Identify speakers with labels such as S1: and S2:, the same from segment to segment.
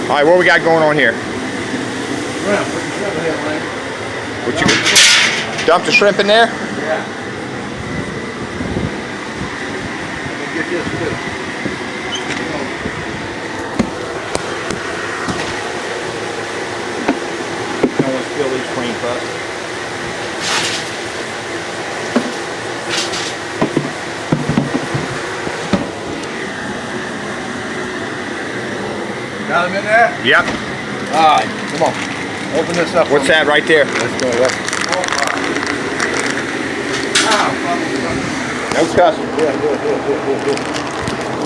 S1: All right, what we got going on here? What you dump the shrimp in there?
S2: Yeah. Let me get this too.
S1: Don't want to spill these cream puffs.
S2: Got them in there?
S1: Yep.
S2: All right, come on. Open this up.
S1: What's that right there?
S2: Let's go. Yep.
S1: No cussing.
S2: Yeah, good.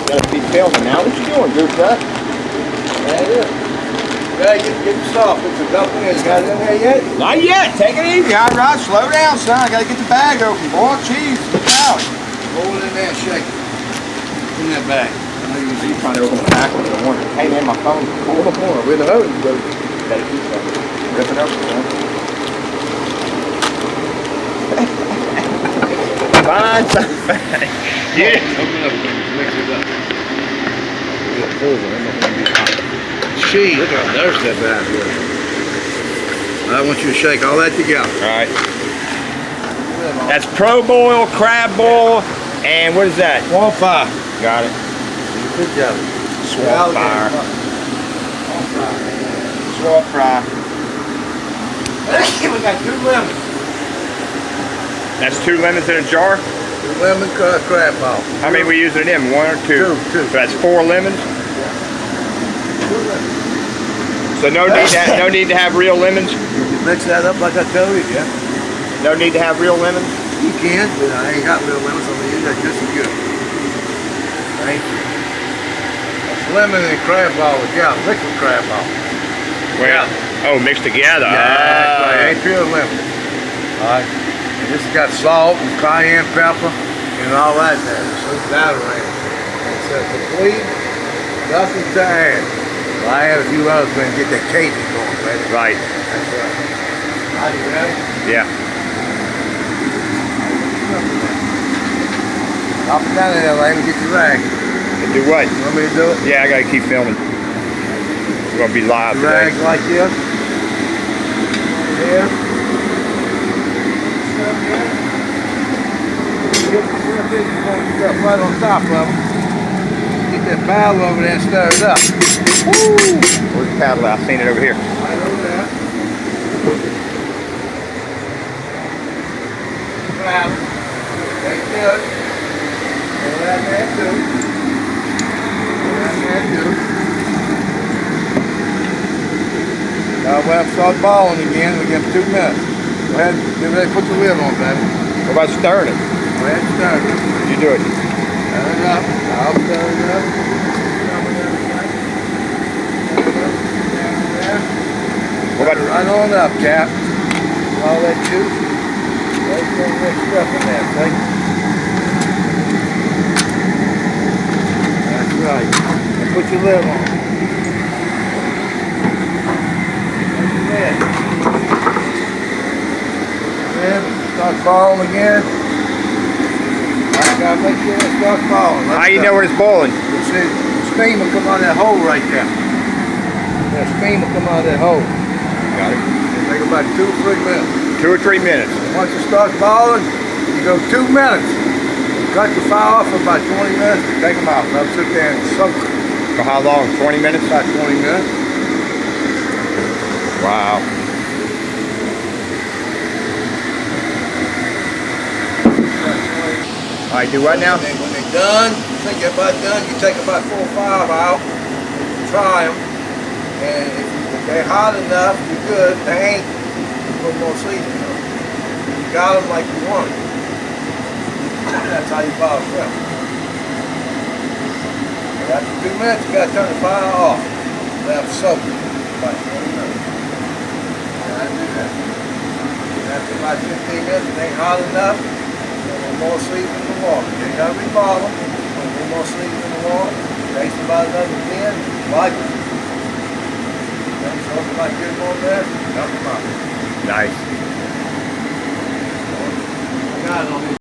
S1: Gotta be filming now. What you doing, Goose?
S2: There it is. Yeah, get the soft. It's a dumpling. You got it in there yet?
S1: Not yet. Take it easy. All right, slow down, son. I gotta get the bag open. Boy, jeez, look out.
S2: Roll it in there and shake it. In that bag.
S1: He's trying to open the package. I wonder. Hey, man, my phone.
S2: Hold up on it. Where the hose go?
S1: Better keep that. Rip it open, man. Fine, son. Yeah.
S2: Open it up. Mix it up. Gee, look how there's that bad boy. I want you to shake all that together.
S1: All right. That's pro boil, crab boil, and what is that?
S2: Swamp fire.
S1: Got it.
S2: Good job.
S1: Swamp fire. Swamp fry.
S2: We got 2 lemons.
S1: That's 2 lemons in a jar?
S2: 2 lemon crab ball.
S1: How many we using it in? 1 or 2?
S2: 2.
S1: So that's 4 lemons?
S2: 2 lemons.
S1: So no need to have real lemons?
S2: You mix that up like I told you, yeah.
S1: No need to have real lemons?
S2: You can, but I ain't got real lemons. I'm gonna use that just as good. Thank you. That's lemon and crab ball together. Liquid crab ball.
S1: Well, oh, mixed together.
S2: Yeah, right. Ain't pure lemon. Alright. And this has got salt and cayenne pepper and all that there. So that around. It says complete, nothing to add. Well, I have a few other things to get that cajun going, baby.
S1: Right.
S2: That's right. Are you ready?
S1: Yeah.
S2: Drop it down in there, Lane, and get your rag.
S1: And do what?
S2: You want me to do it?
S1: Yeah, I gotta keep filming. We're gonna be live today.
S2: Rags like this. Here. Get stuff right on top of them. Get that paddle over there and stir it up.
S1: Woo! Where's the paddle at? I've seen it over here.
S2: Right over there. Paddle. Take good. Go that man too. Go that man too. Now we'll have to start balling again. We give them 2 minutes. Go ahead. Get ready to put the lid on, baby.
S1: What about stirring it?
S2: Go ahead and stir it.
S1: You do it.
S2: Stir it up. I'll stir it up.
S1: What about
S2: Right on up, Cap. All that juice. There's some rich stuff in there, see? That's right. Now put your lid on. Put your lid. Lid. Start falling again. I gotta make sure it starts falling.
S1: how you know when it's boiling?
S2: You see, the steam will come out of that hole right there. That steam will come out of that hole.
S1: Got it.
S2: It'll take about 2 or 3 minutes.
S1: 2 or 3 minutes.
S2: Once it starts boiling, you go 2 minutes. Cut the fire off for about 20 minutes and take them out. Let them sit there and soak it.
S1: For how long? 20 minutes?
S2: About 20 minutes.
S1: Wow. All right, do what now?
S2: When they're done, you think they're about done, you take about 4 or 5 out, try them, and if they're hot enough, you're good. If they ain't, you put more seasoning on them. You got them like you want them. That's how you boil shrimp. And after 2 minutes, you got to turn the fire off. Let them soak it about 20 minutes. And I do that. And after about 15 minutes, if they ain't hot enough, more seasoning in the water. You ain't got to rebottle. Put more seasoning in the water. Taste about another 10. Like it. That's something like this on there. Dump them out.
S1: Nice.
S2: Got it on